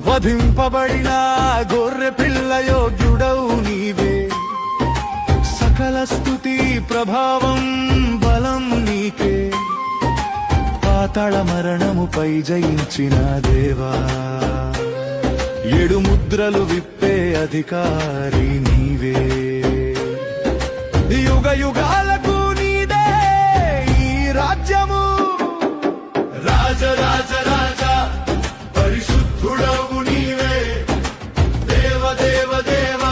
వధింపబడిన గొర్రె పిల్ల యోగ్యుడవు నీవే. సకల స్తుతి ప్రభావం బలం నీకే. పాతాళ మరణముపై జయించిన దేవా, 7 ముద్రలు విప్పే అధికారి నీవే. యుగ యుగాలకు నీదే ఈ రాజ్యము. రాజ రాజ రాజా పరిశుద్ధుడవు నీవే. దేవ దేవ దేవ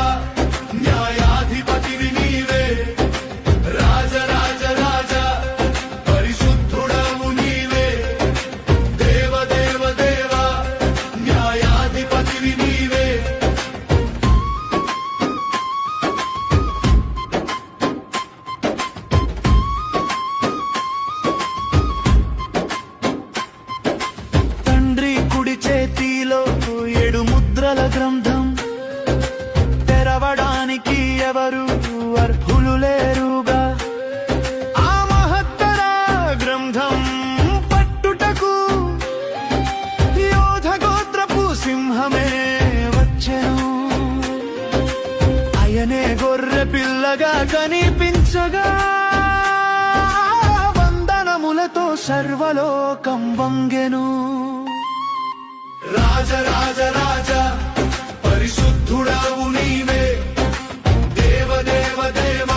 న్యాయాధిపతివి నీవే. రాజ రాజ రాజా పరిశుద్ధుడవు నీవే. దేవ దేవ దేవ న్యాయాధిపతివి నీవే. చేతిలో 7 ముద్రల గ్రంథం తెరవడానికి ఎవరు అర్హులు లేరుగా. ఆ మహత్తర గ్రంథం పట్టుటకు యోధ గోత్రపు సింహమే వచ్చెను. ఆయనే గొర్రె పిల్లగా కనిపించగా వందనములతో సర్వలోకం వంగెను. రాజ రాజ రాజా పరిశుద్ధుడవు నీవే. దేవ దేవ దేవ